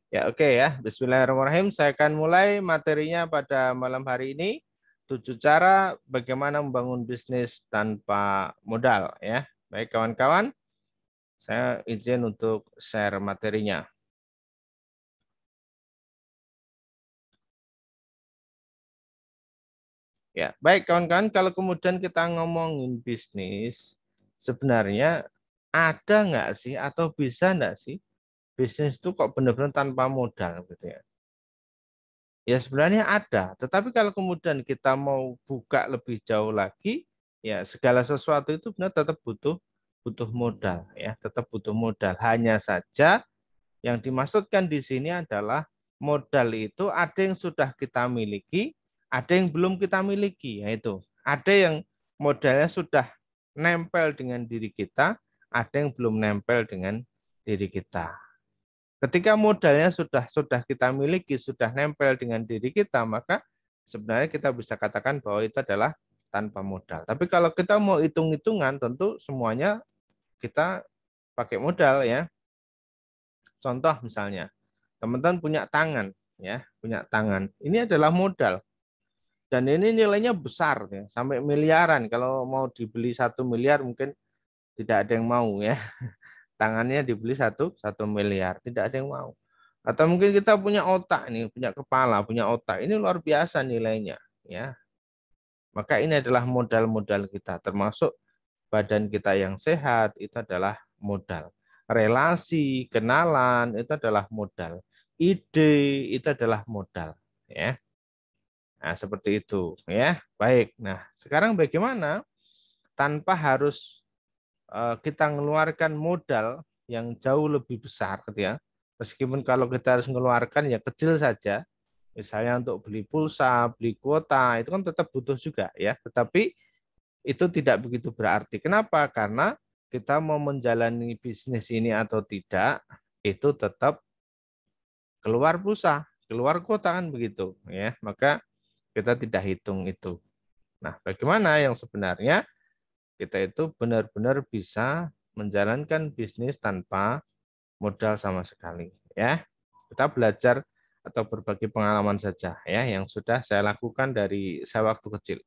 Ya, oke ya. Bismillahirrahmanirrahim. Saya akan mulai materinya pada malam hari ini. 7 cara bagaimana membangun bisnis tanpa modal ya. Baik kawan-kawan, saya izin untuk share materinya. Ya, baik kawan-kawan, kalau kemudian kita ngomongin bisnis, sebenarnya ada nggak sih atau bisa nggak sih bisnis itu kok benar-benar tanpa modal gitu ya? Ya sebenarnya ada, tetapi kalau kemudian kita mau buka lebih jauh lagi, ya segala sesuatu itu benar tetap butuh butuh modal ya, tetap butuh modal. Hanya saja yang dimaksudkan di sini adalah modal itu ada yang sudah kita miliki, ada yang belum kita miliki, yaitu ada yang modalnya sudah nempel dengan diri kita, ada yang belum nempel dengan diri kita. Ketika modalnya sudah kita miliki, sudah nempel dengan diri kita, maka sebenarnya kita bisa katakan bahwa itu adalah tanpa modal. Tapi kalau kita mau hitung-hitungan, tentu semuanya kita pakai modal ya. Contoh misalnya, teman-teman punya tangan, ya, punya tangan. Ini adalah modal dan ini nilainya besar ya, sampai miliaran. Kalau mau dibeli 1 miliar mungkin tidak ada yang mau ya. Tangannya dibeli satu miliar, tidak ada yang mau. Atau mungkin kita punya otak nih, punya kepala, punya otak. Ini luar biasa nilainya, ya. Maka ini adalah modal-modal kita, termasuk badan kita yang sehat itu adalah modal. Relasi, kenalan itu adalah modal. Ide itu adalah modal, ya. Nah, seperti itu, ya. Baik. Nah, sekarang bagaimana tanpa harus kita mengeluarkan modal yang jauh lebih besar gitu ya. Meskipun kalau kita harus mengeluarkan ya kecil saja, misalnya untuk beli pulsa, beli kuota, itu kan tetap butuh juga ya. Tetapi itu tidak begitu berarti. Kenapa? Karena kita mau menjalani bisnis ini atau tidak, itu tetap keluar pulsa, keluar kuota kan begitu ya. Maka kita tidak hitung itu. Nah, bagaimana yang sebenarnya kita itu benar-benar bisa menjalankan bisnis tanpa modal sama sekali ya. Kita belajar atau berbagi pengalaman saja ya yang sudah saya lakukan dari saya waktu kecil.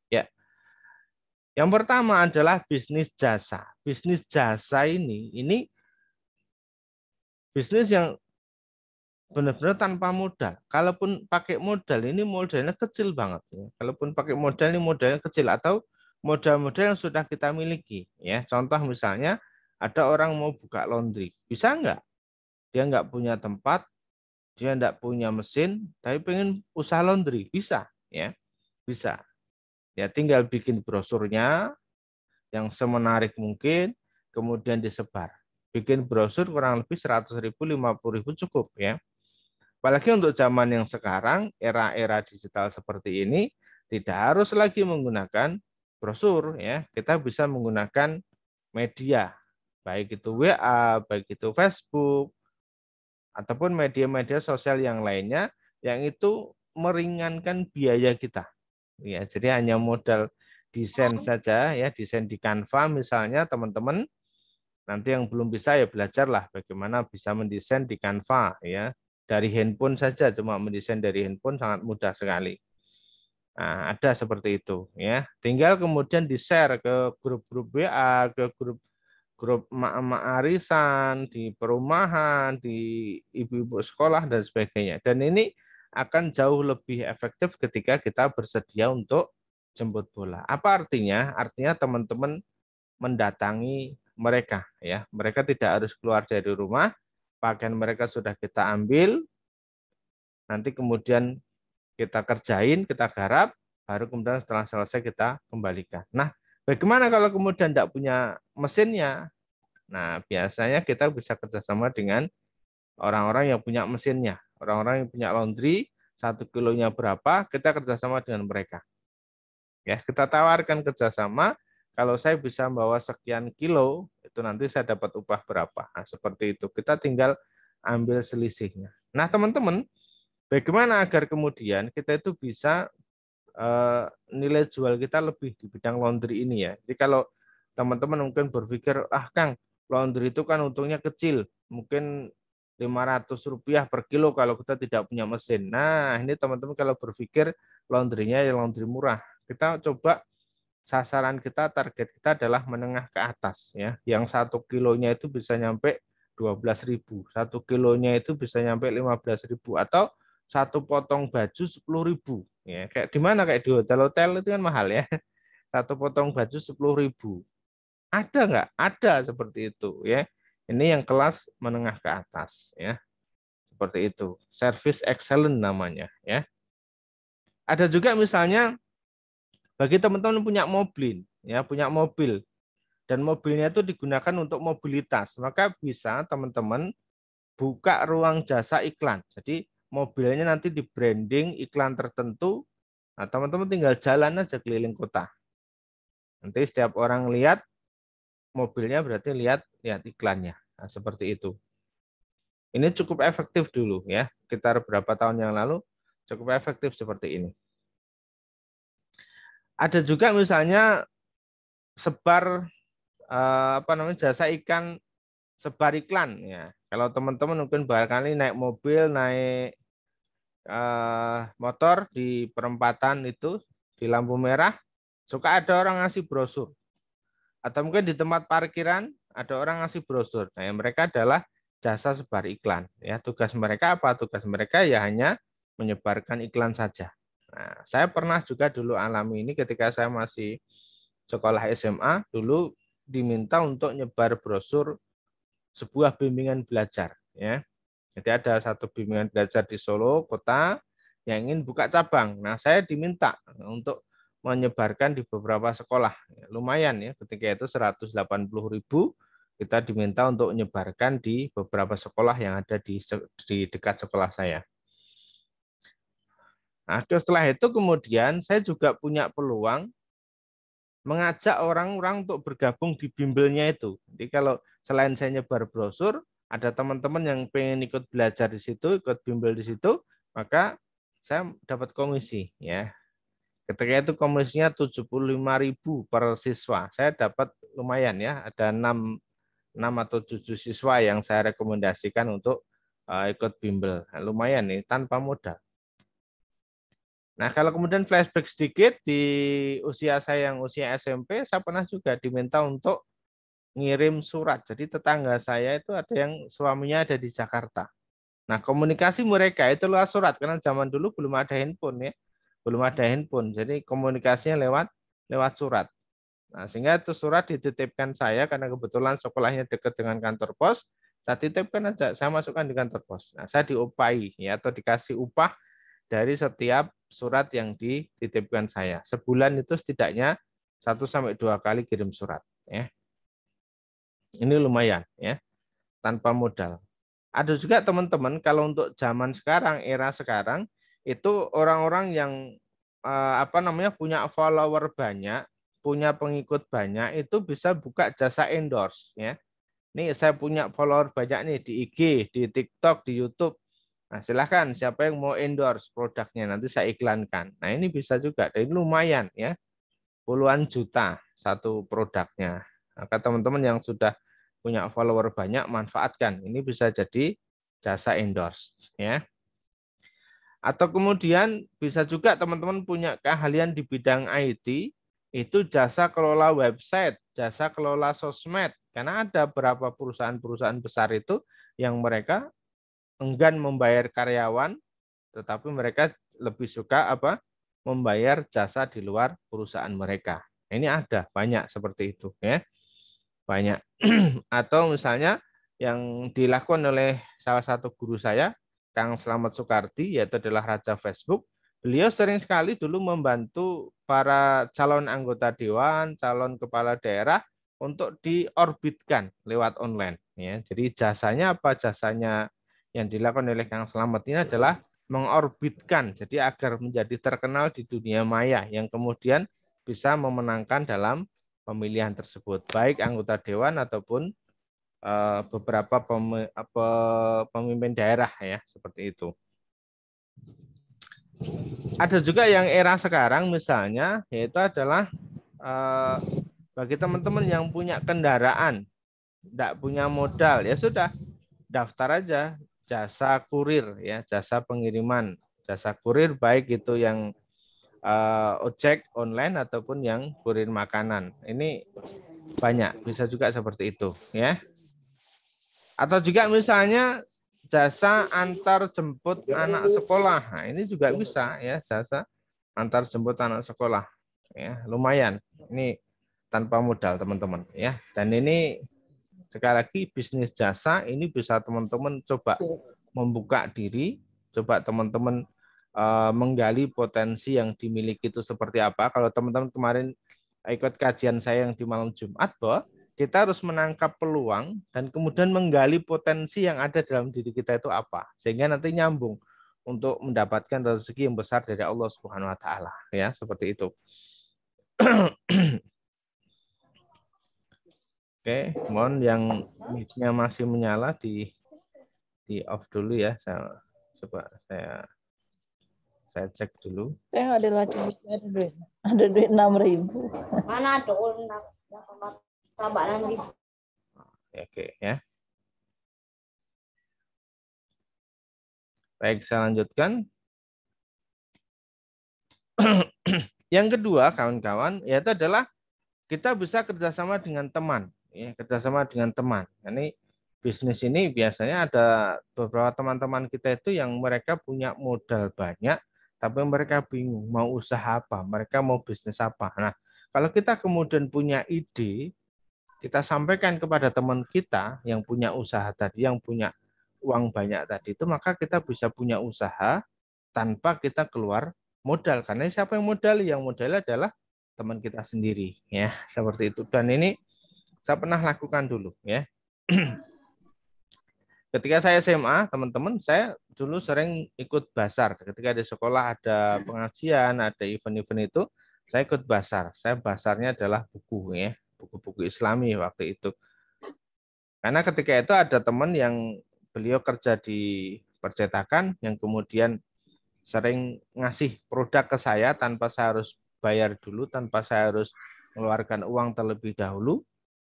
Ya, yang pertama adalah bisnis jasa. Bisnis jasa ini bisnis yang benar-benar tanpa modal. Kalaupun pakai modal, ini modalnya kecil banget. Ya. Kalaupun pakai modal, ini modalnya kecil atau modal-modal yang sudah kita miliki. Ya, contoh misalnya ada orang mau buka laundry, bisa nggak? Dia nggak punya tempat, dia nggak punya mesin, tapi pengen usaha laundry, bisa, ya, bisa. Ya, tinggal bikin brosurnya yang semenarik mungkin, kemudian disebar. Bikin brosur kurang lebih 100.000, 50.000 cukup, ya. Apalagi untuk zaman yang sekarang, era-era digital seperti ini, tidak harus lagi menggunakan brosur, ya. Kita bisa menggunakan media, baik itu WA, baik itu Facebook, ataupun media-media sosial yang lainnya, yang itu meringankan biaya kita. Ya, jadi hanya modal desain saja, ya, desain di Canva misalnya, teman-teman. Nanti yang belum bisa ya belajarlah bagaimana bisa mendesain di Canva ya. Dari handphone saja, cuma mendesain dari handphone sangat mudah sekali. Nah, ada seperti itu ya. Tinggal kemudian di-share ke grup-grup WA, ke grup emak-emak arisan, di perumahan, di ibu-ibu sekolah dan sebagainya. Dan ini akan jauh lebih efektif ketika kita bersedia untuk jemput bola. Apa artinya? Artinya teman-teman mendatangi mereka ya. Mereka tidak harus keluar dari rumah, pakaian mereka sudah kita ambil, nanti kemudian kita kerjain, kita garap, baru kemudian setelah selesai kita kembalikan. Nah, bagaimana kalau kemudian tidak punya mesinnya? Nah, biasanya kita bisa kerjasama dengan orang-orang yang punya mesinnya, orang-orang yang punya laundry, 1 kilonya berapa, kita kerjasama dengan mereka. Ya, kita tawarkan kerjasama. Kalau saya bisa membawa sekian kilo, itu nanti saya dapat upah berapa. Nah, seperti itu. Kita tinggal ambil selisihnya. Nah, teman-teman, bagaimana agar kemudian kita itu bisa nilai jual kita lebih di bidang laundry ini ya. Jadi kalau teman-teman mungkin berpikir, ah Kang, laundry itu kan untungnya kecil, mungkin Rp500 per kilo kalau kita tidak punya mesin. Nah, ini teman-teman kalau berpikir laundrynya ya laundry murah. Kita coba sasaran kita, target kita adalah menengah ke atas ya. Yang 1 kilonya itu bisa nyampe 12.000, 1 kilonya itu bisa nyampe 15.000, atau satu potong baju 10.000 ya. Kayak di mana, kayak di hotel-hotel itu kan mahal ya. Satu potong baju 10.000. Ada nggak? Ada seperti itu ya. Ini yang kelas menengah ke atas ya. Seperti itu. Service excellent namanya ya. Ada juga misalnya bagi teman-teman punya mobil ya, punya mobil dan mobilnya itu digunakan untuk mobilitas, maka bisa teman-teman buka ruang jasa iklan. Jadi mobilnya nanti di branding iklan tertentu. Nah, teman-teman tinggal jalan aja keliling kota. Nanti setiap orang lihat mobilnya berarti lihat iklannya. Nah, seperti itu. Ini cukup efektif dulu ya. Sekitar berapa tahun yang lalu cukup efektif seperti ini. Ada juga misalnya sebar jasa ikan, sebar iklan ya. Kalau teman-teman mungkin barangkali naik mobil, naik motor di perempatan itu di lampu merah, suka ada orang ngasih brosur. Atau mungkin di tempat parkiran ada orang ngasih brosur. Nah, mereka adalah jasa sebar iklan. Ya, tugas mereka apa? Tugas mereka ya hanya menyebarkan iklan saja. Nah, saya pernah juga dulu alami ini ketika saya masih sekolah SMA, dulu diminta untuk nyebar brosur sebuah bimbingan belajar. Ya, jadi ada satu bimbingan belajar di Solo kota yang ingin buka cabang. Nah, saya diminta untuk menyebarkan di beberapa sekolah. Lumayan ya, ketika itu 180.000 kita diminta untuk menyebarkan di beberapa sekolah yang ada di dekat sekolah saya. Nah, setelah itu kemudian saya juga punya peluang mengajak orang-orang untuk bergabung di bimbelnya itu. Jadi kalau selain saya nyebar brosur, ada teman-teman yang pengen ikut belajar di situ, ikut bimbel di situ, maka saya dapat komisi ya. Ketika itu komisinya 75.000 per siswa. Saya dapat lumayan ya, ada 6 atau 7 siswa yang saya rekomendasikan untuk ikut bimbel. Nah, lumayan nih tanpa modal. Nah, kalau kemudian flashback sedikit di usia saya yang usia SMP, saya pernah juga diminta untuk ngirim surat. Jadi tetangga saya itu ada yang suaminya ada di Jakarta. Nah, komunikasi mereka itu lewat surat karena zaman dulu belum ada handphone ya. Belum ada handphone. Jadi komunikasinya lewat surat. Nah, sehingga itu surat dititipkan saya karena kebetulan sekolahnya dekat dengan kantor pos. Saya titipkan aja, saya masukkan di kantor pos. Nah, saya diupahi ya atau dikasih upah dari setiap surat yang dititipkan saya. Sebulan itu setidaknya 1-2 kali kirim surat ya. Ini lumayan ya, tanpa modal. Ada juga teman-teman kalau untuk zaman sekarang, era sekarang itu orang-orang yang punya follower banyak, punya pengikut banyak itu bisa buka jasa endorse ya. Nih saya punya follower banyak nih di IG, di TikTok, di YouTube. Nah, silahkan siapa yang mau endorse produknya nanti saya iklankan. Nah, ini bisa juga. Dan ini lumayan ya. Puluhan juta satu produknya. Maka teman-teman yang sudah punya follower banyak manfaatkan. Ini bisa jadi jasa endorse ya. Atau kemudian bisa juga teman-teman punya keahlian di bidang IT, itu jasa kelola website, jasa kelola sosmed. Karena ada beberapa perusahaan-perusahaan besar itu yang mereka enggan membayar karyawan, tetapi mereka lebih suka membayar jasa di luar perusahaan mereka. Ini ada banyak seperti itu ya. Banyak. Atau misalnya yang dilakukan oleh salah satu guru saya, Kang Slamet Soekardi, yaitu adalah Raja Facebook. Beliau sering sekali dulu membantu para calon anggota dewan, calon kepala daerah untuk diorbitkan lewat online. Ya, jadi jasanya apa? Jasanya yang dilakukan oleh Kang Slamet ini adalah mengorbitkan, jadi agar menjadi terkenal di dunia maya, yang kemudian bisa memenangkan dalam pemilihan tersebut, baik anggota dewan ataupun beberapa pemimpin daerah ya, seperti itu. Ada juga yang era sekarang misalnya, yaitu adalah bagi teman-teman yang punya kendaraan, tidak punya modal, ya sudah daftar aja jasa kurir, ya jasa pengiriman, jasa kurir baik itu yang ojek online ataupun yang kurir makanan. Ini banyak, bisa juga seperti itu, ya. Atau juga misalnya jasa antar jemput anak sekolah. Nah, ini juga bisa ya, jasa antar jemput anak sekolah. Ya, lumayan. Ini tanpa modal, teman-teman, ya. Dan ini sekali lagi bisnis jasa ini bisa teman-teman coba membuka diri, coba teman-teman menggali potensi yang dimiliki itu seperti apa. Kalau teman-teman kemarin ikut kajian saya yang di malam Jumat, bahwa kita harus menangkap peluang dan kemudian menggali potensi yang ada dalam diri kita itu apa, sehingga nanti nyambung untuk mendapatkan rezeki yang besar dari Allah Subhanahu Wa Taala, ya seperti itu. Oke, mohon yang mic-nya masih menyala di off dulu ya. Saya coba saya cek dulu. Ada lacang, ada duit 6.000. Mana tuh nanti. Oke ya. Baik, saya lanjutkan. Yang kedua, kawan-kawan, yaitu adalah kita bisa kerjasama dengan teman. Ya, kerjasama dengan teman. Ini bisnis ini biasanya ada beberapa teman-teman kita itu yang mereka punya modal banyak, tapi mereka bingung mau usaha apa, mereka mau bisnis apa. Nah, kalau kita kemudian punya ide, kita sampaikan kepada teman kita yang punya usaha tadi, yang punya uang banyak tadi itu, maka kita bisa punya usaha tanpa kita keluar modal. Karena siapa yang modal? Yang modal adalah teman kita sendiri, ya seperti itu. Dan ini saya pernah lakukan dulu, ya. Ketika saya SMA, teman-teman, saya dulu sering ikut basar. Ketika di sekolah ada pengajian, ada event-event itu, saya ikut basar. Saya basarnya adalah buku, ya, buku-buku Islami waktu itu. Karena ketika itu ada teman yang beliau kerja di percetakan, yang kemudian sering ngasih produk ke saya tanpa saya harus bayar dulu, tanpa saya harus mengeluarkan uang terlebih dahulu.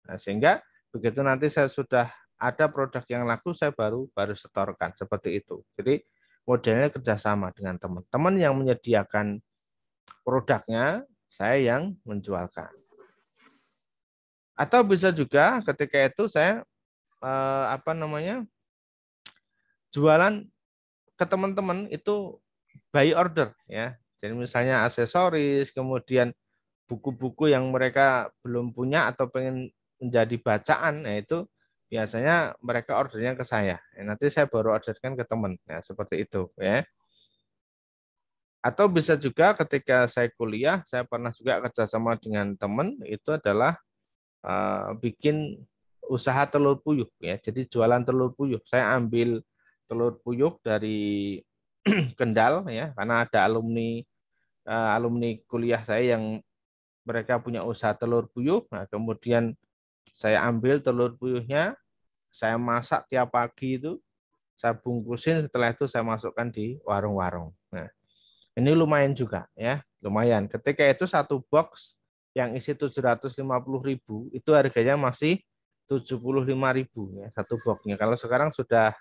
Nah, sehingga begitu nanti saya sudah ada produk yang laku, saya baru setorkan seperti itu. Jadi modelnya kerjasama dengan teman-teman yang menyediakan produknya, saya yang menjualkan. Atau bisa juga ketika itu saya jualan ke teman-teman itu by order, ya. Jadi misalnya aksesoris, kemudian buku-buku yang mereka belum punya atau pengen menjadi bacaan, nah itu biasanya mereka ordernya ke saya. Nanti saya baru orderkan ke teman, ya seperti itu, ya. Atau bisa juga ketika saya kuliah, saya pernah juga kerjasama dengan teman, itu adalah bikin usaha telur puyuh, ya. Jadi jualan telur puyuh. Saya ambil telur puyuh dari Kendal, ya, karena ada alumni kuliah saya yang mereka punya usaha telur puyuh. Nah, kemudian saya ambil telur puyuhnya, saya masak tiap pagi itu, saya bungkusin, setelah itu saya masukkan di warung-warung. Nah, ini lumayan juga, ya, lumayan. Ketika itu satu box yang isi 750.000 itu harganya masih 75.000, ya, satu boxnya. Kalau sekarang sudah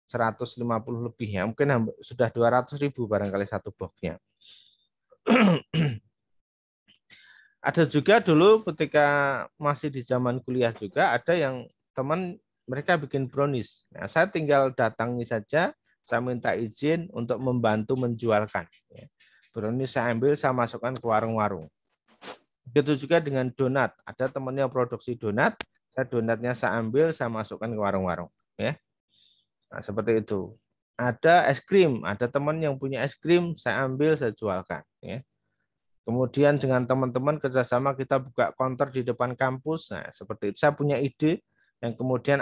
150 lebih, ya, mungkin sudah 200.000 barangkali satu boxnya. Ada juga dulu ketika masih di zaman kuliah juga ada yang teman mereka bikin brownies. Nah, saya tinggal datangi saja, saya minta izin untuk membantu menjualkan. Brownies saya ambil, saya masukkan ke warung-warung. Begitu juga dengan donat. Ada temannya produksi donat, donatnya saya ambil, saya masukkan ke warung-warung. Ya, nah, seperti itu. Ada es krim, ada teman yang punya es krim, saya ambil, saya jualkan. Ya. Kemudian dengan teman-teman kerjasama kita buka counter di depan kampus. Nah, seperti itu. Saya punya ide yang kemudian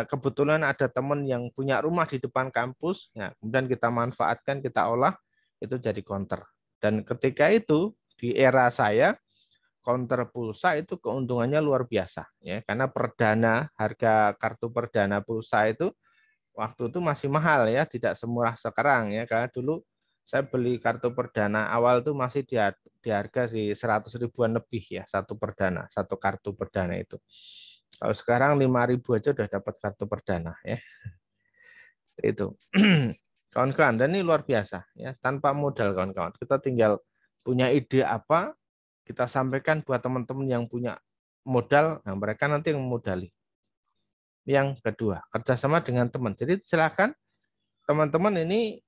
kebetulan ada teman yang punya rumah di depan kampus. Nah, kemudian kita manfaatkan, kita olah, itu jadi counter. Dan ketika itu di era saya, counter pulsa itu keuntungannya luar biasa, ya, karena harga kartu perdana pulsa itu waktu itu masih mahal, ya, tidak semurah sekarang, ya, karena dulu Saya beli kartu perdana awal tuh masih di harga sih 100 ribuan lebih ya, satu perdana, satu kartu perdana itu. Kalau sekarang 5.000 aja udah dapat kartu perdana ya. Itu. Kawan-kawan, dan ini luar biasa ya, tanpa modal kawan-kawan. Kita tinggal punya ide apa, kita sampaikan buat teman-teman yang punya modal, nah mereka nanti yang memodali. Yang kedua, kerjasama dengan teman. Jadi silakan teman-teman ini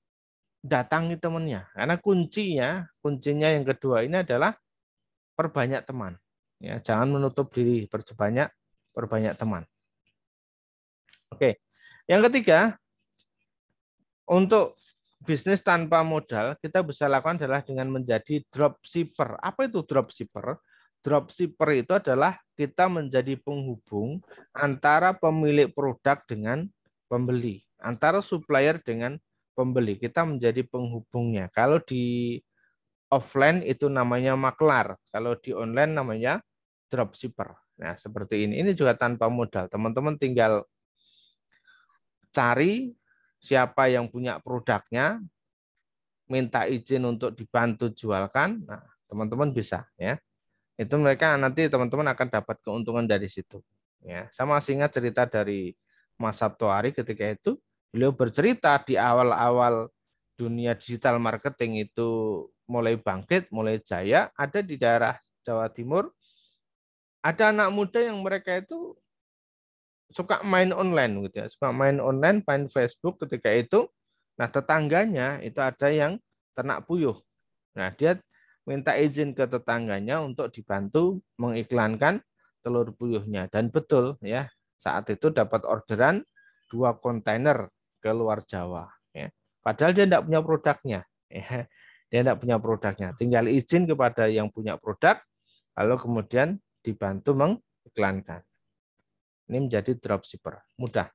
datangi temannya, karena kuncinya yang kedua ini adalah perbanyak teman. Ya, jangan menutup diri, perbanyak teman. Oke, yang ketiga, untuk bisnis tanpa modal, kita bisa lakukan adalah dengan menjadi dropshipper. Apa itu dropshipper? Dropshipper itu adalah kita menjadi penghubung antara pemilik produk dengan pembeli, antara supplier dengan pembeli. Kita menjadi penghubungnya. Kalau di offline itu namanya maklar, kalau di online namanya dropshipper. Nah, seperti ini. Ini juga tanpa modal. Teman-teman tinggal cari siapa yang punya produknya, minta izin untuk dibantu jualkan. Nah, teman-teman bisa ya. Itu mereka nanti teman-teman akan dapat keuntungan dari situ. Ya, saya masih ingat cerita dari Mas Sabto Ari ketika itu beliau bercerita di awal-awal dunia digital marketing itu mulai bangkit, mulai jaya, ada di daerah Jawa Timur, ada anak muda yang mereka itu suka main online gitu ya, suka main online, main Facebook ketika itu. Nah, tetangganya itu ada yang ternak puyuh. Nah, dia minta izin ke tetangganya untuk dibantu mengiklankan telur puyuhnya. Dan betul ya, saat itu dapat orderan 2 kontainer ke luar Jawa. Ya. Padahal dia tidak punya produknya. Ya. Dia tidak punya produknya. Tinggal izin kepada yang punya produk, lalu kemudian dibantu mengiklankan. Ini menjadi dropshipper. Mudah.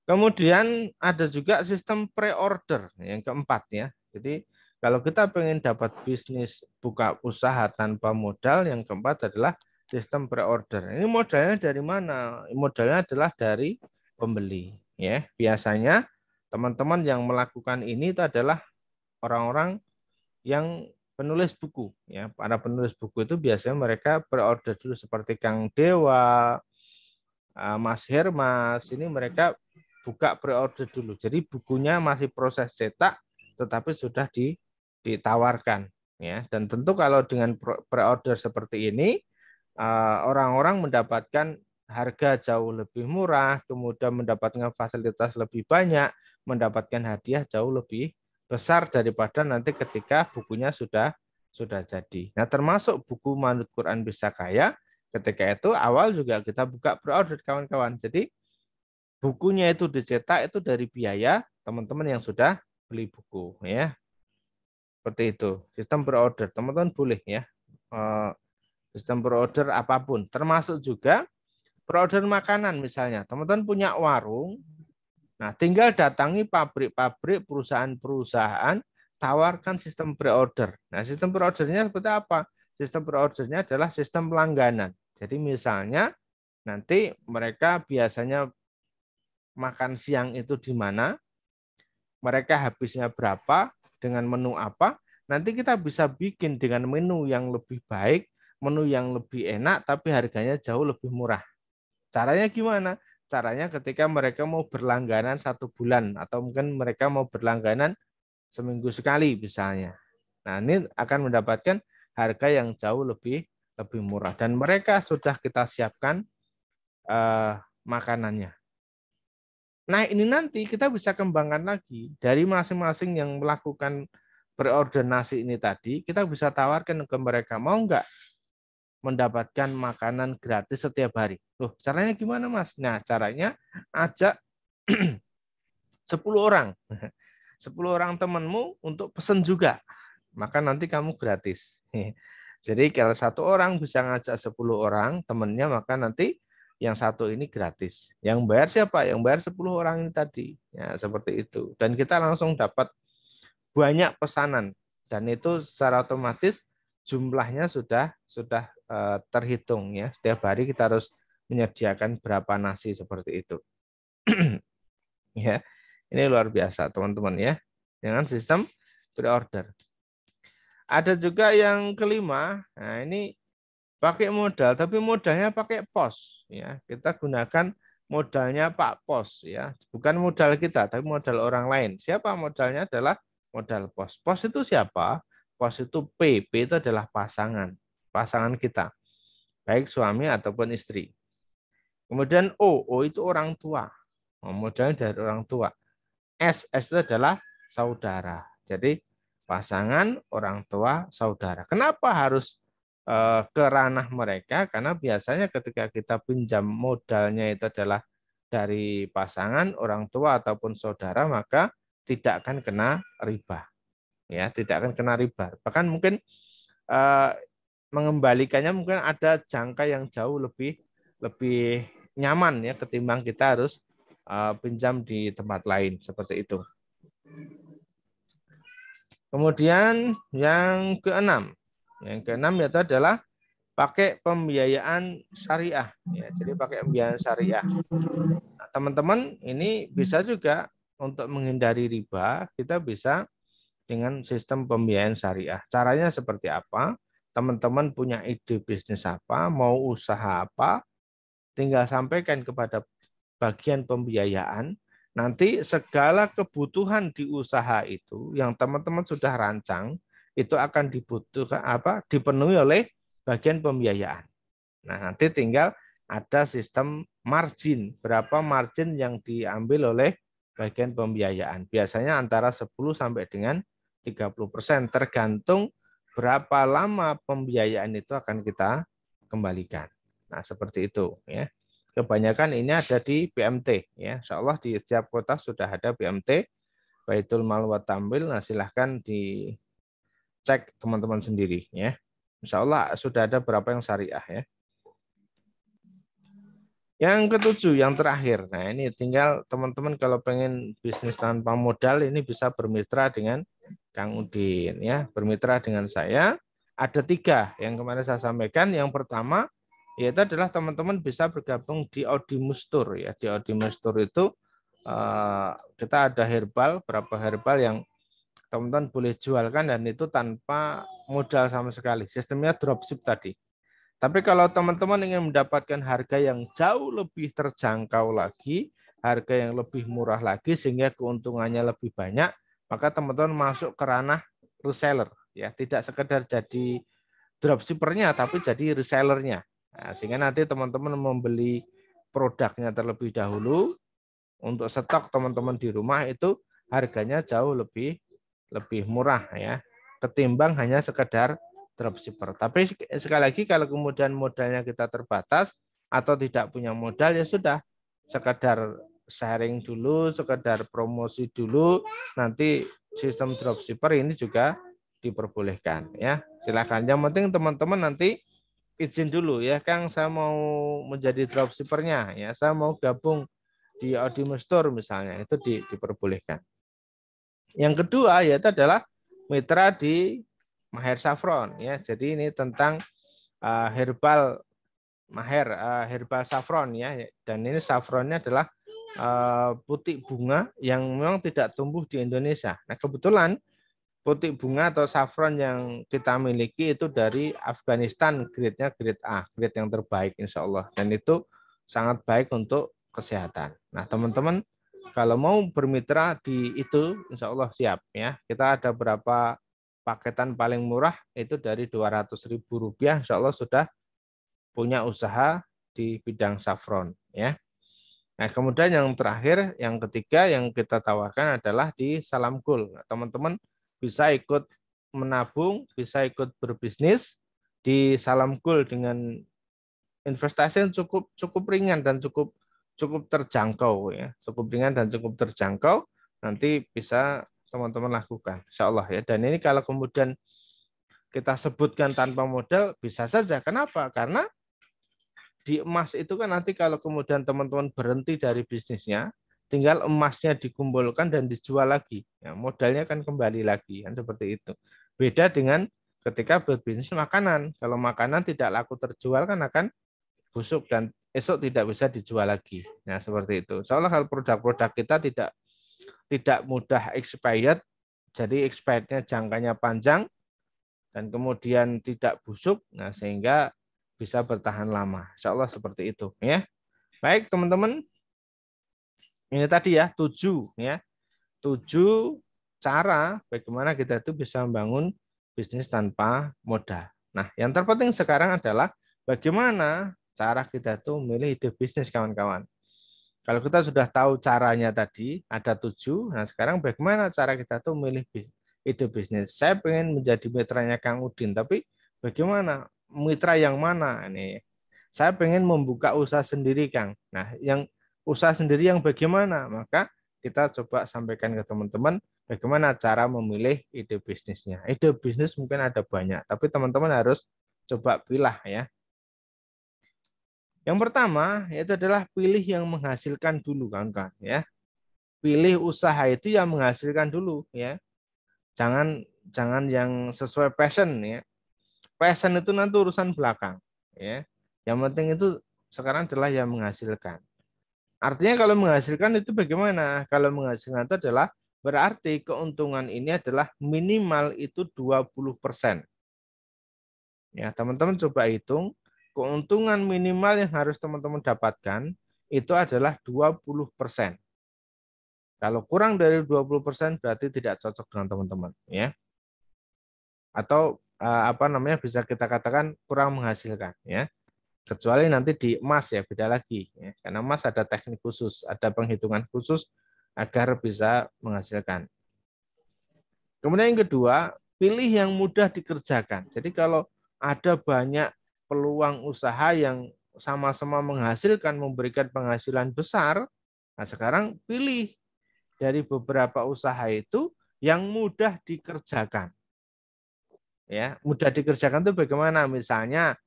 Kemudian ada juga sistem pre-order yang keempat ya. Jadi kalau kita pengen dapat bisnis buka usaha tanpa modal, yang keempat adalah sistem pre-order. Ini modalnya dari mana? Modalnya adalah dari pembeli. Ya, biasanya teman-teman yang melakukan ini itu adalah orang-orang yang penulis buku. Ya, para penulis buku itu biasanya mereka pre-order dulu seperti Kang Dewa, Mas Hermas. Ini mereka buka pre-order dulu. Jadi bukunya masih proses cetak, tetapi sudah ditawarkan. Ya, dan tentu kalau dengan pre-order seperti ini, orang-orang mendapatkan harga jauh lebih murah, kemudian mendapatkan fasilitas lebih banyak, mendapatkan hadiah jauh lebih besar daripada nanti ketika bukunya sudah jadi. Nah, termasuk buku Manut Quran Bisa Kaya, ketika itu awal juga kita buka pre-order kawan-kawan. Jadi bukunya itu dicetak itu dari biaya teman-teman yang sudah beli buku ya. Seperti itu. Sistem pre-order teman-teman boleh ya. Sistem pre-order apapun, termasuk juga pre-order makanan misalnya. Teman-teman punya warung, nah tinggal datangi pabrik-pabrik, perusahaan-perusahaan, tawarkan sistem pre-order. Nah, sistem pre-ordernya seperti apa? Sistem pre-ordernya adalah sistem langganan. Jadi misalnya nanti mereka biasanya makan siang itu di mana, mereka habisnya berapa, dengan menu apa, nanti kita bisa bikin dengan menu yang lebih baik, menu yang lebih enak, tapi harganya jauh lebih murah. Caranya gimana? Caranya ketika mereka mau berlangganan 1 bulan, atau mungkin mereka mau berlangganan seminggu sekali misalnya. Nah, ini akan mendapatkan harga yang jauh lebih murah. Dan mereka sudah kita siapkan makanannya. Nah, ini nanti kita bisa kembangkan lagi dari masing-masing yang melakukan pre-order nasi ini tadi, kita bisa tawarkan ke mereka, mau nggak mendapatkan makanan gratis setiap hari. Loh, caranya gimana, Mas? Nah, caranya ajak 10 orang. 10 orang temanmu untuk pesen juga. Maka nanti kamu gratis. Jadi kalau 1 orang bisa ngajak 10 orang temannya, maka nanti yang 1 ini gratis. Yang bayar siapa? Yang bayar 10 orang ini tadi. Ya, seperti itu. Dan kita langsung dapat banyak pesanan. Dan itu secara otomatis jumlahnya sudah terhitung ya. Setiap hari kita harus menyediakan berapa nasi seperti itu. Ya. Ini luar biasa, teman-teman ya. dengan sistem pre-order. Ada juga yang kelima, nah ini pakai modal, tapi modalnya pakai pos. Ya, kita gunakan modalnya Pak Pos, ya, bukan modal kita, tapi modal orang lain. Siapa modalnya? Adalah modal pos. Pos itu siapa? Pos itu P itu adalah pasangan kita, baik suami ataupun istri. Kemudian O itu orang tua, modalnya dari orang tua. S itu adalah saudara. Jadi pasangan, orang tua, saudara. Kenapa harus ke ranah mereka? Karena biasanya ketika kita pinjam modalnya itu adalah dari pasangan, orang tua ataupun saudara, maka tidak akan kena riba. Ya, tidak akan kena riba. Bahkan mungkin eh, mengembalikannya mungkin ada jangka yang jauh lebih lebih nyaman ya ketimbang kita harus pinjam di tempat lain seperti itu. Kemudian yang keenam yaitu adalah pakai pembiayaan syariah. Ya, jadi pakai pembiayaan syariah. Nah, teman-teman ini bisa juga untuk menghindari riba, kita bisa dengan sistem pembiayaan syariah. Caranya seperti apa? Teman-teman punya ide bisnis apa, mau usaha apa, tinggal sampaikan kepada bagian pembiayaan. Nanti segala kebutuhan di usaha itu yang teman-teman sudah rancang itu akan dibutuhkan dipenuhi oleh bagian pembiayaan. Nah, nanti tinggal ada sistem margin, berapa margin yang diambil oleh bagian pembiayaan. Biasanya antara 10 sampai dengan 30% tergantung berapa lama pembiayaan itu akan kita kembalikan. Nah, seperti itu ya. Kebanyakan ini ada di BMT ya. Insya Allah di setiap kota sudah ada BMT, Baitul Mal wa Tamwil. Nah, silahkan dicek teman-teman sendiri ya. Insya Allah sudah ada berapa yang syariah ya. Yang ketujuh, yang terakhir. Nah, ini tinggal teman-teman kalau pengen bisnis tanpa modal ini bisa bermitra dengan Kang Udin ya, bermitra dengan saya. Ada 3 yang kemarin saya sampaikan. Yang pertama yaitu adalah teman-teman bisa bergabung di Audimus Store ya. Di Audimus Store itu kita ada herbal, berapa herbal yang teman-teman boleh jualkan dan itu tanpa modal sama sekali. Sistemnya dropship tadi. Tapi kalau teman-teman ingin mendapatkan harga yang jauh lebih terjangkau lagi, harga yang lebih murah lagi sehingga keuntungannya lebih banyak, maka teman-teman masuk ke ranah reseller ya, tidak sekedar jadi dropshippernya tapi jadi resellernya. Nah, sehingga nanti teman-teman membeli produknya terlebih dahulu untuk stok teman-teman di rumah itu harganya jauh lebih murah ya ketimbang hanya sekedar dropshipper. Tapi sekali lagi kalau kemudian modalnya kita terbatas atau tidak punya modal ya sudah sekedar sharing dulu, sekedar promosi dulu, nanti sistem dropshipper ini juga diperbolehkan ya. Silakan. Yang penting teman-teman nanti izin dulu ya, Kang, saya mau menjadi dropshippernya ya, saya mau gabung di Audimus Store misalnya, itu diperbolehkan. Yang kedua yaitu adalah mitra di Maher Saffron ya. Jadi ini tentang herbal Maher, herbal saffron ya. Dan ini saffronnya adalah putik bunga yang memang tidak tumbuh di Indonesia. Nah, kebetulan putik bunga atau saffron yang kita miliki itu dari Afghanistan, grade-nya grade A, grade yang terbaik insya Allah. Dan itu sangat baik untuk kesehatan. Nah, teman-teman kalau mau bermitra di itu, insya Allah siap ya. Kita ada berapa paketan paling murah itu dari Rp200.000, insya Allah sudah punya usaha di bidang saffron ya. Nah, kemudian yang terakhir, yang ketiga yang kita tawarkan adalah di Salam Goal. Nah, teman-teman bisa ikut menabung, bisa ikut berbisnis di Salam Goal dengan investasi yang cukup ringan dan cukup terjangkau ya, cukup ringan dan cukup terjangkau. Nanti bisa teman-teman lakukan, insya Allah ya. Dan ini kalau kemudian kita sebutkan tanpa modal bisa saja. Kenapa? Karena di emas itu kan nanti kalau kemudian teman-teman berhenti dari bisnisnya, tinggal emasnya dikumpulkan dan dijual lagi. Ya, modalnya kan kembali lagi, kan seperti itu. Beda dengan ketika berbisnis makanan. Kalau makanan tidak laku terjual kan akan busuk dan esok tidak bisa dijual lagi. Nah, seperti itu. Soalnya kalau produk-produk kita tidak mudah expired, jadi expirednya jangkanya panjang dan kemudian tidak busuk, nah sehingga bisa bertahan lama. Insya Allah seperti itu ya. Baik teman-teman, ini tadi ya 7 ya, 7 cara bagaimana kita itu bisa membangun bisnis tanpa modal. Nah, yang terpenting sekarang adalah bagaimana cara kita itu memilih ide bisnis kawan-kawan. Kalau kita sudah tahu caranya tadi, ada 7, nah sekarang bagaimana cara kita tuh memilih ide bisnis. Saya pengen menjadi mitranya Kang Udin, tapi bagaimana mitra yang mana ini? Saya pengen membuka usaha sendiri, Kang. Nah, yang usaha sendiri yang bagaimana? Maka kita coba sampaikan ke teman-teman bagaimana cara memilih ide bisnisnya. Ide bisnis mungkin ada banyak, tapi teman-teman harus coba pilih ya. Yang pertama yaitu adalah pilih yang menghasilkan dulu, kawan-kawan ya. Pilih usaha itu yang menghasilkan dulu ya. Jangan yang sesuai passion ya. Passion itu nanti urusan belakang ya. Yang penting itu sekarang adalah yang menghasilkan. Artinya kalau menghasilkan itu bagaimana? Kalau menghasilkan itu adalah berarti keuntungan ini adalah minimal itu 20%. Ya, teman-teman coba hitung keuntungan minimal yang harus teman-teman dapatkan itu adalah 20%. Kalau kurang dari 20% berarti tidak cocok dengan teman-teman ya. Atau apa namanya bisa kita katakan kurang menghasilkan ya. Kecuali nanti di emas ya beda lagi ya. Karena emas ada teknik khusus, ada penghitungan khusus agar bisa menghasilkan. Kemudian yang kedua, pilih yang mudah dikerjakan. Jadi kalau ada banyak peluang usaha yang sama-sama menghasilkan, memberikan penghasilan besar, nah sekarang pilih dari beberapa usaha itu yang mudah dikerjakan. Ya, mudah dikerjakan itu bagaimana? Misalnya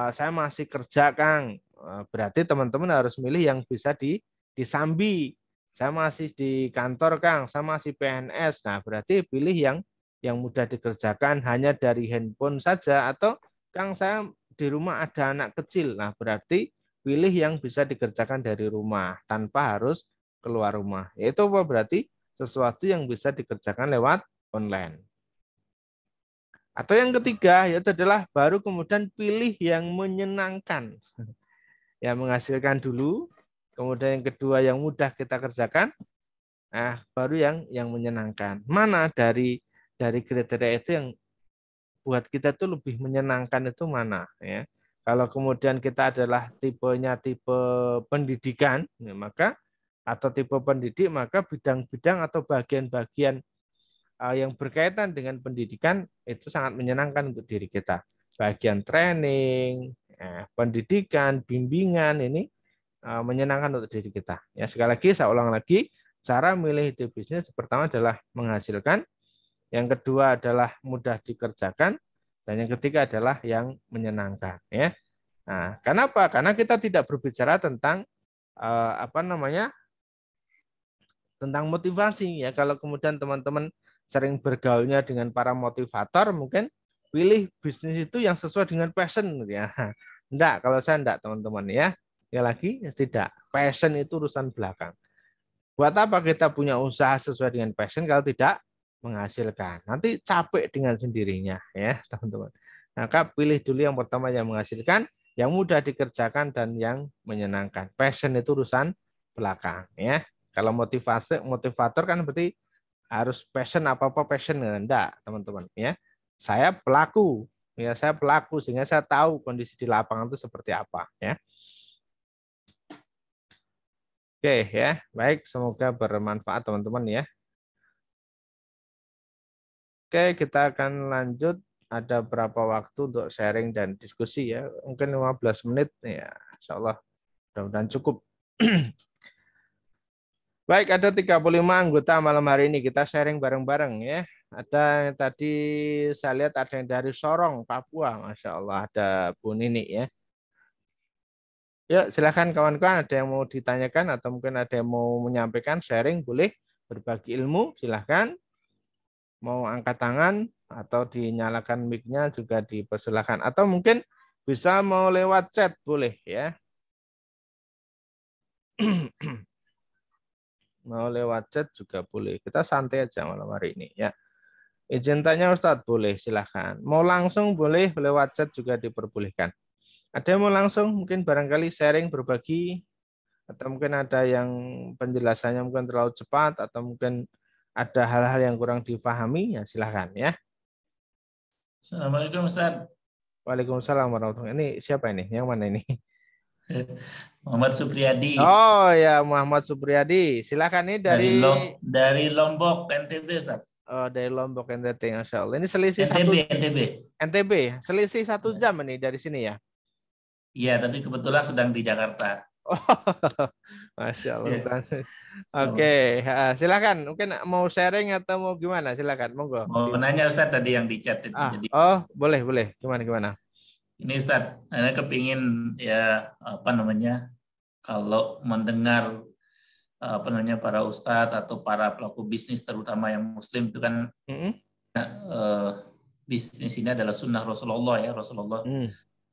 saya masih kerja, Kang. Berarti teman-teman harus milih yang bisa disambi. Saya masih di kantor, Kang. Saya masih PNS. Nah, berarti pilih yang mudah dikerjakan hanya dari handphone saja atau Kang saya di rumah ada anak kecil. Nah, berarti pilih yang bisa dikerjakan dari rumah tanpa harus keluar rumah. Itu apa berarti sesuatu yang bisa dikerjakan lewat online. Atau yang ketiga yaitu adalah baru kemudian pilih yang menyenangkan. Yang menghasilkan dulu, kemudian yang kedua yang mudah kita kerjakan, nah baru yang menyenangkan. Mana dari kriteria itu yang buat kita tuh lebih menyenangkan itu mana ya. Kalau kemudian kita adalah tipenya tipe pendidikan, ya, maka atau tipe pendidik maka bidang-bidang atau bagian-bagian yang berkaitan dengan pendidikan itu sangat menyenangkan untuk diri kita. Bagian training, pendidikan, bimbingan ini menyenangkan untuk diri kita. Ya sekali lagi saya ulang lagi, cara milih ide bisnis pertama adalah menghasilkan, yang kedua adalah mudah dikerjakan, dan yang ketiga adalah yang menyenangkan. Ya. Nah, kenapa? Karena kita tidak berbicara tentang apa namanya tentang motivasi ya. Kalau kemudian teman-teman sering bergaulnya dengan para motivator, mungkin pilih bisnis itu yang sesuai dengan passion ya. Enggak, kalau saya enggak teman-teman ya. Ya lagi tidak. Passion itu urusan belakang. Buat apa kita punya usaha sesuai dengan passion kalau tidak menghasilkan? Nanti capek dengan sendirinya ya, teman-teman. Maka pilih dulu yang pertama yang menghasilkan, yang mudah dikerjakan dan yang menyenangkan. Passion itu urusan belakang ya. Kalau motivator kan berarti harus passion apa-apa passion enggak, teman-teman ya. Saya pelaku ya, saya pelaku sehingga saya tahu kondisi di lapangan itu seperti apa ya. Oke ya, baik semoga bermanfaat teman-teman ya. Oke, kita akan lanjut. Ada berapa waktu untuk sharing dan diskusi ya? Mungkin 15 menit ya. Insya Allah mudah-mudahan cukup. Baik, ada 35 anggota malam hari ini. Kita sharing bareng-bareng ya. Ada yang tadi saya lihat ada yang dari Sorong, Papua. Masya Allah, ada Bu Nini ya. Yuk, silakan kawan-kawan. Ada yang mau ditanyakan atau mungkin ada yang mau menyampaikan, sharing, boleh. Berbagi ilmu, silakan. Mau angkat tangan atau dinyalakan mic-nya juga dipersilakan. Atau mungkin bisa mau lewat chat, boleh ya. Mau lewat chat juga boleh. Kita santai aja malam hari ini ya. Izin tanya Ustadz, boleh, silahkan. Mau langsung boleh, lewat chat juga diperbolehkan. Ada yang mau langsung, mungkin barangkali sharing, berbagi, atau mungkin ada yang penjelasannya mungkin terlalu cepat, atau mungkin ada hal-hal yang kurang difahami, ya silahkan ya. Assalamualaikum Ustaz. Waalaikumsalam warahmatullahi wabarakatuh. Ini siapa ini? Yang mana ini? Muhammad Supriyadi. Oh ya, Muhammad Supriyadi. Silakan nih dari Lombok NTB Ustaz. Oh, dari Lombok NTB, Masya Allah. Ini selisih NTB. Selisih 1 jam ini dari sini ya? Iya, tapi kebetulan sedang di Jakarta. Oh, Masya Allah. Oke, silakan. Mungkin mau sharing atau mau gimana? Silakan, monggo. Mau nanya Ustaz tadi yang di chat itu. Oh, boleh. Gimana? Ini Ustaz, saya kepingin ya kalau mendengar para ustadz atau para pelaku bisnis terutama yang muslim itu kan bisnis ini adalah sunnah Rasulullah ya. Rasulullah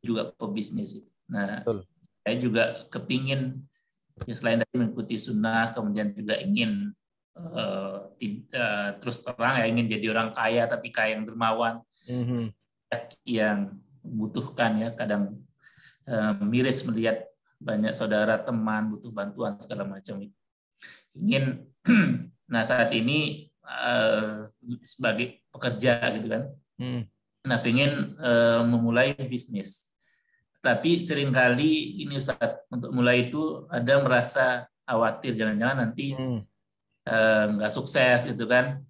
juga pebisnis. Nah, saya juga kepingin ya, selain dari mengikuti sunnah, kemudian juga ingin terus terang ya, ingin jadi orang kaya tapi kaya yang dermawan, yang membutuhkan ya, kadang miris melihat banyak saudara teman butuh bantuan segala macam itu. Nah saat ini sebagai pekerja gitu kan, nah pengen memulai bisnis, tapi seringkali ini Ustaz, untuk mulai itu ada merasa khawatir jangan-jangan nanti nggak sukses gitu kan,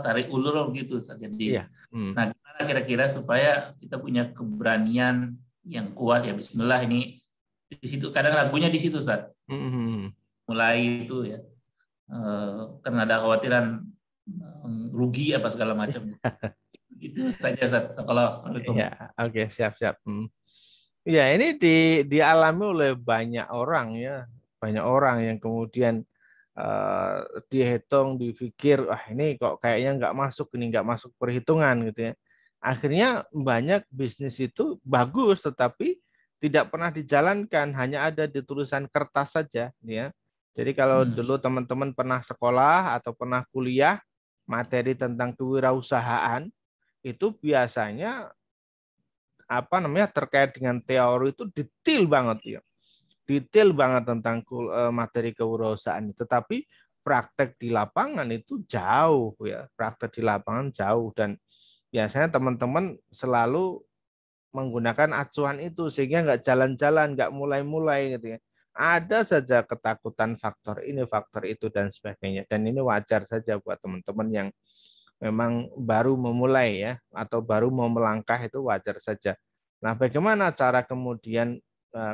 tarik ulur gitu Ustaz. Jadi nah gimana kira-kira supaya kita punya keberanian yang kuat ya, Bismillah ini di situ, kadang ragunya di situ Ustaz. Mulai itu ya, karena ada khawatiran rugi apa segala macam. Itu saja Ustaz. Assalamualaikum. Ya, oke, siap. Ya, ini dialami oleh banyak orang ya, yang kemudian dihitung, dipikir, ini kok kayaknya nggak masuk perhitungan gitu ya. Akhirnya banyak bisnis itu bagus, tetapi tidak pernah dijalankan, hanya ada di tulisan kertas saja ya. Jadi kalau dulu teman-teman pernah sekolah atau pernah kuliah materi tentang kewirausahaan, itu biasanya terkait dengan teori itu detail banget ya. Detail banget tentang materi kewirausahaan, tetapi praktek di lapangan itu jauh ya. Dan biasanya teman-teman selalu menggunakan acuan itu sehingga nggak jalan-jalan, nggak mulai-mulai gitu ya. Ada saja ketakutan faktor ini, faktor itu dan sebagainya. Dan ini wajar saja buat teman-teman yang memang baru memulai ya, atau baru mau melangkah, itu wajar saja. Nah, bagaimana cara kemudian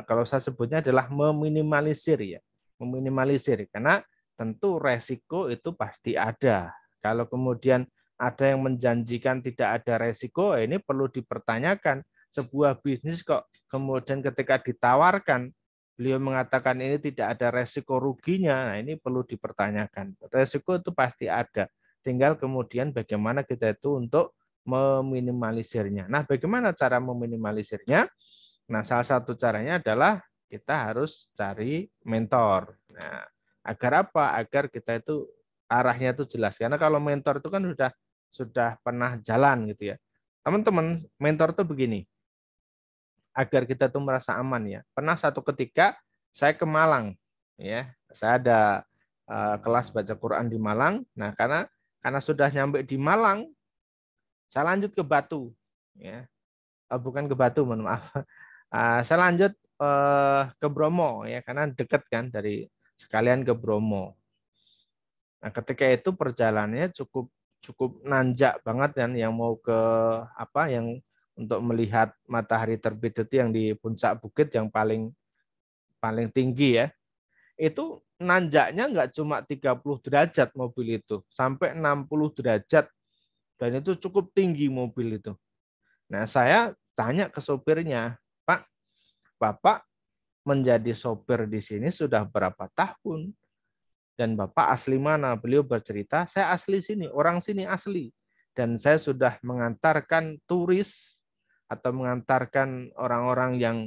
kalau saya sebutnya adalah meminimalisir ya. Meminimalisir karena tentu resiko itu pasti ada. Kalau kemudian ada yang menjanjikan tidak ada resiko, ini perlu dipertanyakan. Sebuah bisnis kok kemudian ketika ditawarkan beliau mengatakan ini tidak ada resiko ruginya, nah ini perlu dipertanyakan. Resiko itu pasti ada, tinggal kemudian bagaimana kita itu untuk meminimalisirnya. Nah, bagaimana cara meminimalisirnya? Nah, salah satu caranya adalah kita harus cari mentor. Nah, agar apa? Agar kita itu arahnya itu jelas. Karena kalau mentor itu kan sudah pernah jalan gitu ya. Teman-teman, mentor itu begini. Agar kita tuh merasa aman ya. Pernah satu ketika saya ke Malang ya. Saya ada kelas baca Quran di Malang. Nah, karena sudah nyampe di Malang, saya lanjut ke Batu ya. Bukan ke Batu, mohon maaf. Saya lanjut ke Bromo ya, karena dekat kan, dari sekalian ke Bromo. Nah, ketika itu perjalanannya cukup nanjak banget kan, yang mau ke yang untuk melihat matahari terbit itu yang di puncak bukit yang paling tinggi ya. Itu nanjaknya nggak cuma 30 derajat mobil itu, sampai 60 derajat, dan itu cukup tinggi mobil itu. Nah, saya tanya ke sopirnya, Pak, Bapak menjadi sopir di sini sudah berapa tahun? Dan Bapak asli mana? Beliau bercerita, saya asli sini, orang sini asli. Dan saya sudah mengantarkan turis atau mengantarkan orang-orang yang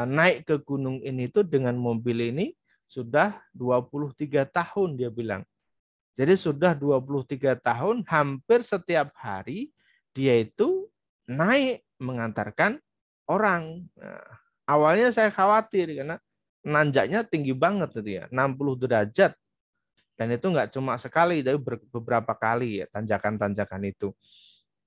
naik ke gunung ini itu dengan mobil ini sudah 23 tahun dia bilang. Jadi sudah 23 tahun hampir setiap hari dia itu naik mengantarkan orang. Nah, awalnya saya khawatir karena nanjaknya tinggi banget itu ya, 60 derajat. Dan itu nggak cuma sekali, tapi beberapa kali ya tanjakan-tanjakan itu.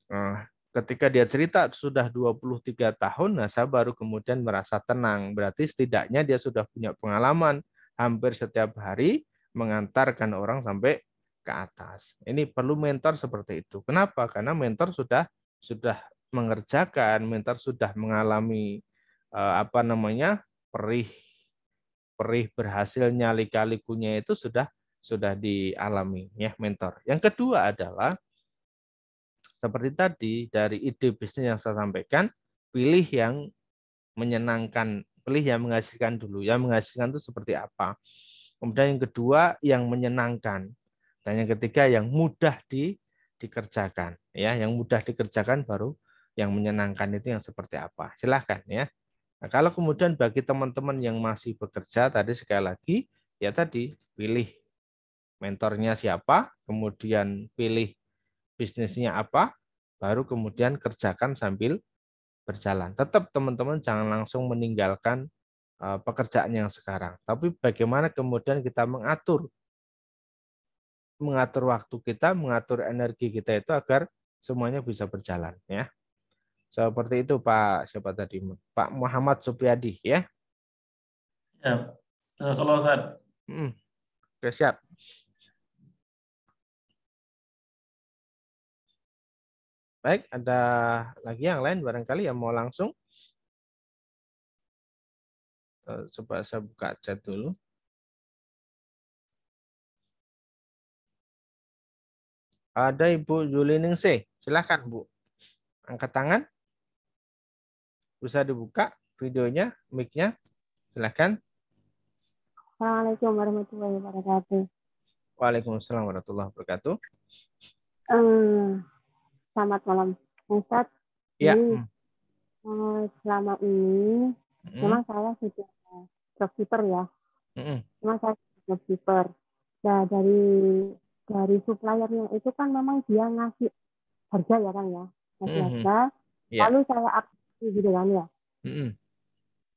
Nah, ketika dia cerita sudah 23 tahun, nah saya baru kemudian merasa tenang. Berarti setidaknya dia sudah punya pengalaman hampir setiap hari mengantarkan orang sampai ke atas. Ini perlu mentor seperti itu. Kenapa? Karena mentor sudah mengerjakan, mentor sudah mengalami perih perih berhasilnya lika-likunya itu sudah dialami ya mentor. Yang kedua adalah seperti tadi dari ide bisnis yang saya sampaikan, pilih yang menyenangkan, pilih yang menghasilkan dulu. Yang menghasilkan itu seperti apa? Kemudian yang kedua yang menyenangkan. Dan yang ketiga yang mudah dikerjakan. Ya, yang mudah dikerjakan baru yang menyenangkan itu yang seperti apa. Silahkan ya. Nah, kalau kemudian bagi teman-teman yang masih bekerja tadi sekali lagi ya tadi pilih mentornya siapa, kemudian pilih bisnisnya apa, baru kemudian kerjakan sambil berjalan. Tetap teman-teman jangan langsung meninggalkan pekerjaan yang sekarang. Tapi bagaimana kemudian kita mengatur waktu kita, mengatur energi kita itu agar semuanya bisa berjalan ya. Seperti itu Pak siapa tadi? Pak Muhammad Supriyadi ya. Ya, kalau saat Oke, siap. Baik, ada lagi yang lain barangkali yang mau langsung? Coba saya buka chat dulu. Ada Ibu Yuliningsih. Silakan Bu. Angkat tangan. Bisa dibuka videonya, mic-nya. Silakan. Assalamualaikum warahmatullahi wabarakatuh. Waalaikumsalam warahmatullahi wabarakatuh. Selamat malam, Ustaz. Ya. Selama ini, memang saya sudah dropshipper ya. Memang saya dropshipper. Nah, dari suppliernya itu kan memang dia ngasih harga ya kan ya. Ngasih harga, lalu saya update gitu kan ya.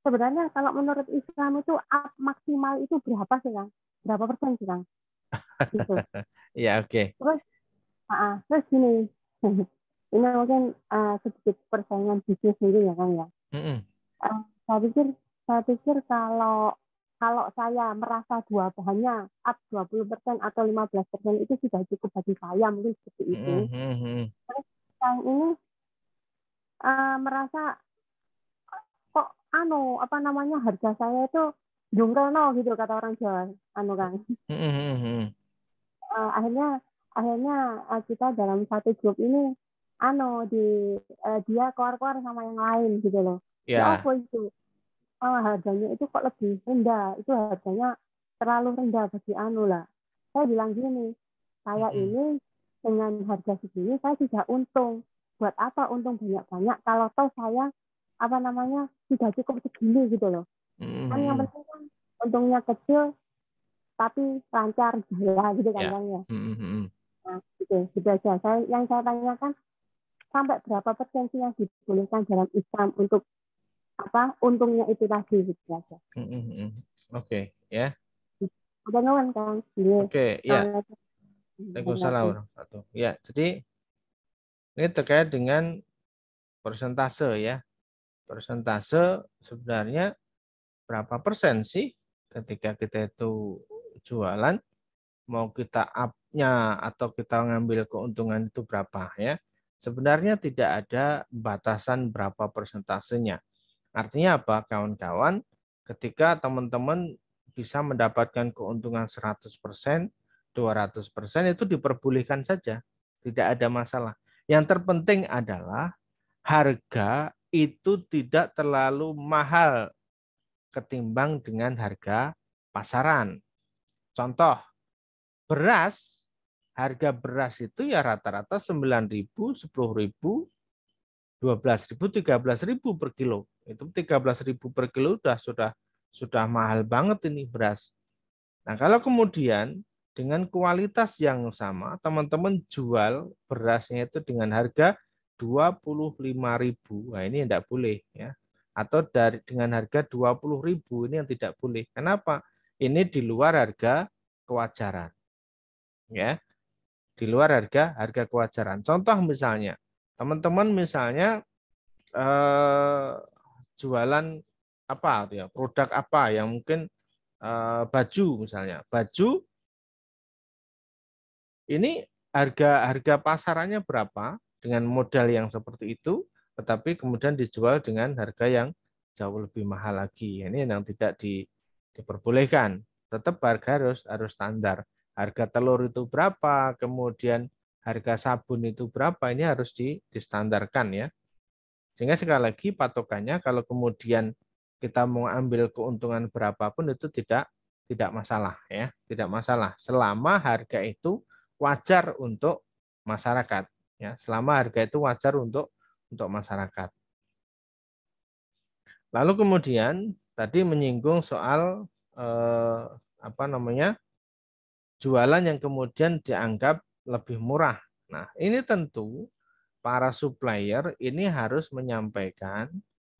Sebenarnya kalau menurut Islam itu up maksimal itu berapa sih Kang? Berapa persen sih Kang? Gitu. Ya oke. Terus gini, ini mungkin sedikit persaingan bisnis sendiri ya Kang ya. Saya pikir kalau saya merasa dua bahannya up 20% atau 15% itu sudah cukup bagi saya mungkin seperti itu. Terus yang ini merasa kok harga saya itu jungkelno gitu kata orang Jawa Kang. Akhirnya kita dalam satu grup ini dia keluar sama yang lain gitu loh. Ya apa itu? Harganya itu kok lebih rendah. Itu harganya terlalu rendah bagi lah. Saya bilang gini, saya ini dengan harga segini saya tidak untung. Buat apa untung banyak-banyak kalau tahu saya sudah cukup segini gitu loh. Kan yang penting kan untungnya kecil tapi lancar ya gitu kan ya. Nah, gitu aja. Yang saya tanyakan sampai berapa persen sih yang dibolehkan dalam Islam untuk untungnya itu tadi gitu aja. Oke, ya. Ada ngawan Kang. Oke, ya. Waalaikumsalam warahmatullahi. Ya, jadi ini terkait dengan persentase ya. Persentase sebenarnya berapa persen sih ketika kita itu jualan, mau kita up-nya atau kita ngambil keuntungan itu berapa ya. Sebenarnya tidak ada batasan berapa persentasenya. Artinya apa kawan-kawan, ketika teman-teman bisa mendapatkan keuntungan 100%, 200% itu diperbolehkan saja. Tidak ada masalah. Yang terpenting adalah harga itu tidak terlalu mahal ketimbang dengan harga pasaran. Contoh, beras, harga beras itu ya rata-rata 9.000, 10.000, 12.000, 13.000 per kilo. Itu 13.000 per kilo sudah mahal banget ini beras. Nah, kalau kemudian dengan kualitas yang sama, teman-teman jual berasnya itu dengan harga 25.000. Nah, ini tidak boleh ya. Atau dengan harga 20.000, ini yang tidak boleh. Kenapa? Ini di luar harga kewajaran. Ya. Di luar harga kewajaran. Contoh misalnya, teman-teman misalnya jualan apa ya, produk apa yang mungkin baju misalnya. Baju ini harga pasarannya berapa dengan modal yang seperti itu, tetapi kemudian dijual dengan harga yang jauh lebih mahal lagi. Ini yang tidak diperbolehkan. Tetap harga harus standar. Harga telur itu berapa, kemudian harga sabun itu berapa, ini harus distandarkan ya. Sehingga sekali lagi patokannya kalau kemudian kita mau ambil keuntungan berapapun itu tidak masalah ya, tidak masalah selama harga itu wajar untuk masyarakat ya, selama harga itu wajar untuk masyarakat. Lalu kemudian tadi menyinggung soal jualan yang kemudian dianggap lebih murah. Nah, ini tentu para supplier ini harus menyampaikan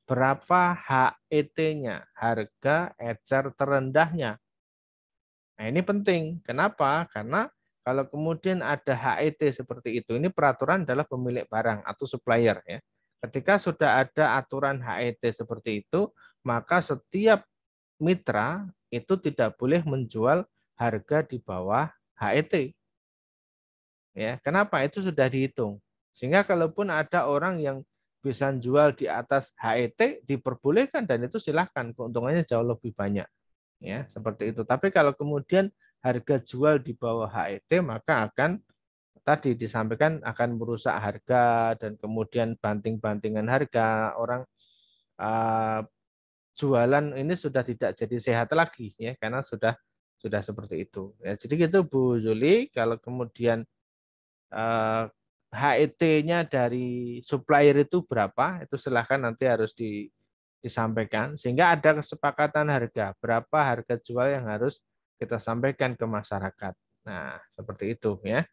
berapa HET-nya, harga ecer terendahnya. Nah, ini penting. Kenapa? Karena kalau kemudian ada HET seperti itu, ini peraturan adalah pemilik barang atau supplier ya. Ketika sudah ada aturan HET seperti itu, maka setiap mitra itu tidak boleh menjual harga di bawah HET. Ya, kenapa? Itu sudah dihitung. Sehingga kalaupun ada orang yang bisa jual di atas HET diperbolehkan dan itu silahkan, keuntungannya jauh lebih banyak. Ya, seperti itu. Tapi kalau kemudian harga jual di bawah HET maka akan tadi disampaikan akan merusak harga dan kemudian banting-bantingan harga, orang jualan ini sudah tidak jadi sehat lagi ya karena sudah seperti itu. Ya, jadi gitu Bu Juli, kalau kemudian HET-nya dari supplier itu berapa, itu silahkan nanti harus disampaikan, sehingga ada kesepakatan harga, berapa harga jual yang harus kita sampaikan ke masyarakat. Nah, seperti itu ya.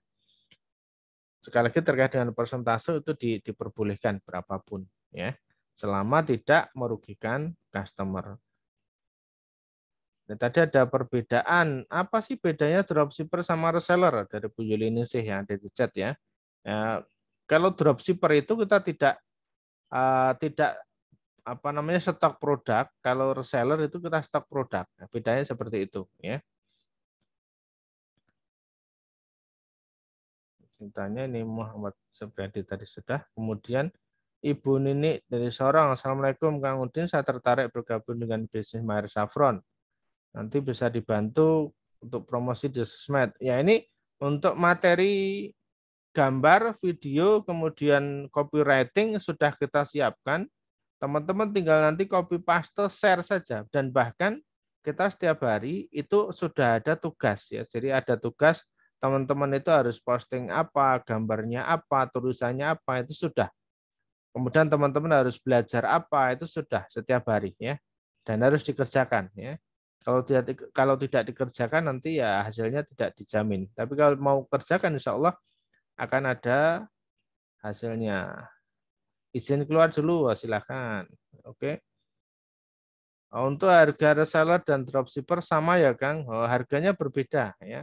Sekali lagi terkait dengan persentase itu diperbolehkan berapapun ya, selama tidak merugikan customer. Nah, tadi ada perbedaan. Apa sih bedanya dropshipper sama reseller? Dari Bu Yuli ini sih yang ada di chat ya. Kalau dropshipper itu kita tidak stok produk. Kalau reseller itu kita stok produk. Nah, bedanya seperti itu ya. Cintanya ini Muhammad Sebradi tadi sudah. Kemudian Ibu Nini dari Sorong. Assalamualaikum Kang Udin. Saya tertarik bergabung dengan bisnis Maher Saffron. Nanti bisa dibantu untuk promosi di sosmed. Ya, ini untuk materi gambar, video, kemudian copywriting sudah kita siapkan. Teman-teman tinggal nanti copy paste, share saja. Dan bahkan kita setiap hari itu sudah ada tugas ya. Jadi ada tugas teman-teman itu harus posting apa, gambarnya apa, tulisannya apa, itu sudah. Kemudian teman-teman harus belajar apa, itu sudah setiap hari ya. Dan harus dikerjakan ya. Kalau tidak dikerjakan nanti ya hasilnya tidak dijamin. Tapi kalau mau kerjakan insya Allah akan ada hasilnya. Izin keluar dulu, silakan. Oke. Untuk harga reseller dan dropshipper sama ya Kang. Harganya berbeda ya.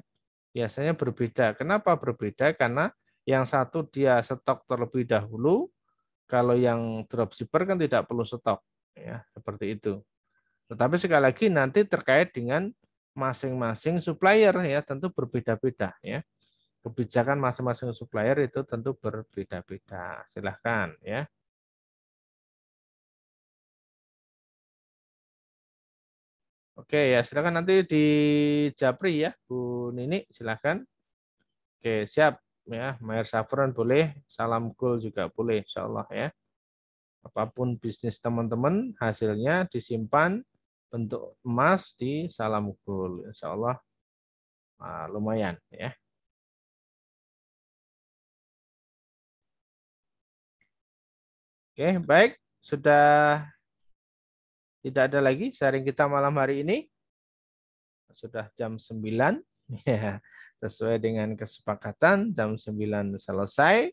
Biasanya berbeda. Kenapa berbeda? Karena yang satu dia stok terlebih dahulu. Kalau yang dropshipper kan tidak perlu stok ya, seperti itu. Tetapi sekali lagi nanti terkait dengan masing-masing supplier ya tentu berbeda-beda ya. Kebijakan masing-masing supplier itu tentu berbeda-beda. Silahkan ya. Oke ya, silahkan nanti di Japri ya, Bu Nini, silahkan. Oke, siap ya. Maher Saffron boleh, Salam Goal juga boleh, insya Allah ya. Apapun bisnis teman-teman, hasilnya disimpan bentuk emas di Salam Goal, insya Allah lumayan ya. Oke, baik. Sudah tidak ada lagi sharing kita malam hari ini. sudah jam 9 ya, sesuai dengan kesepakatan jam 9 selesai.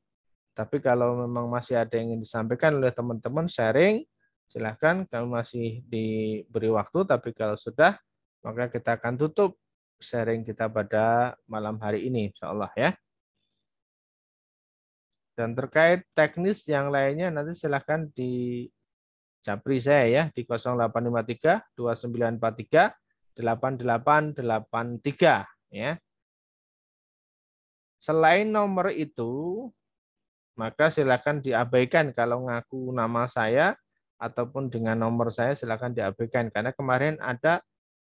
Tapi kalau memang masih ada yang ingin disampaikan oleh teman-teman sharing, silahkan, kalau masih diberi waktu. Tapi kalau sudah, maka kita akan tutup sharing kita pada malam hari ini, insya Allah ya. Dan terkait teknis yang lainnya nanti silahkan di Japri saya ya di 0853 2943 8883 ya. Selain nomor itu, maka silakan diabaikan kalau ngaku nama saya ataupun dengan nomor saya silakan diabaikan karena kemarin ada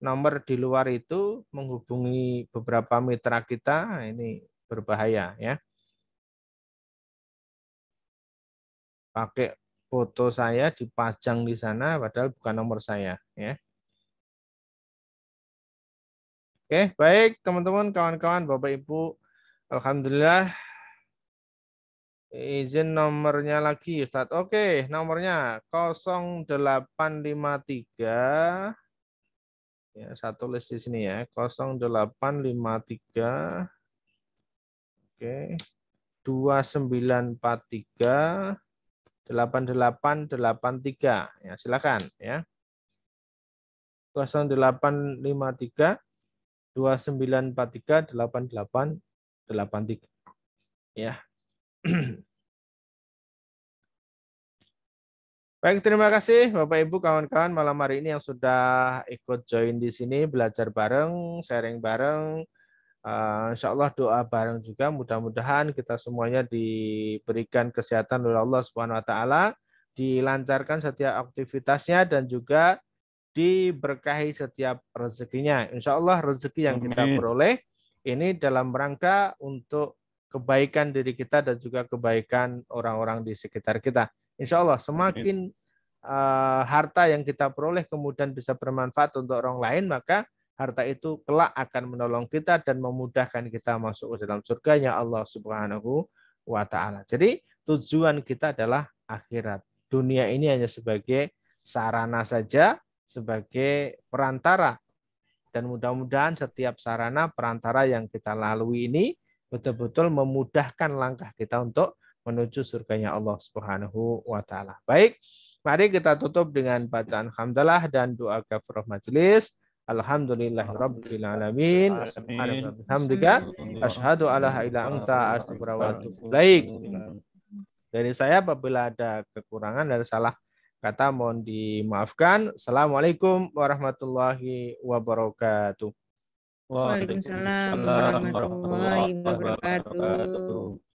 nomor di luar itu menghubungi beberapa mitra kita, ini berbahaya ya. Pakai foto saya dipajang di sana padahal bukan nomor saya ya. Oke, baik teman-teman, kawan-kawan, Bapak Ibu, alhamdulillah. Izin nomornya lagi Ustaz. Oke, nomornya 0853 ya, saya tulis di sini ya, 0853 oke 2943 8883 ya, silakan ya. 0853 2943 8883 ya. Baik, terima kasih Bapak Ibu, kawan-kawan malam hari ini yang sudah ikut join di sini, belajar bareng, sharing bareng. Insya Allah doa bareng juga, mudah-mudahan kita semuanya diberikan kesehatan oleh Allah Subhanahu Wa Taala, dilancarkan setiap aktivitasnya dan juga diberkahi setiap rezekinya. Insya Allah rezeki yang kita peroleh ini dalam rangka untuk kebaikan diri kita dan juga kebaikan orang-orang di sekitar kita. Insya Allah semakin harta yang kita peroleh kemudian bisa bermanfaat untuk orang lain, maka harta itu kelak akan menolong kita dan memudahkan kita masuk ke dalam surganya Allah Subhanahu wa Ta'ala. Jadi tujuan kita adalah akhirat. Dunia ini hanya sebagai sarana saja, sebagai perantara. Dan mudah-mudahan setiap sarana perantara yang kita lalui ini betul-betul memudahkan langkah kita untuk menuju surganya Allah Subhanahu wa Ta'ala. Baik, mari kita tutup dengan bacaan hamdalah dan doa kafaraah majelis. Alhamdulillahirabbil alamin. Alhamdulillah. Asyhadu alla ilaha illa anta astaghfiruka wa atubu ilaik. Dari saya apabila ada kekurangan dan salah kata mohon dimaafkan. Assalamualaikum warahmatullahi wabarakatuh. Waalaikumsalam warahmatullahi wabarakatuh.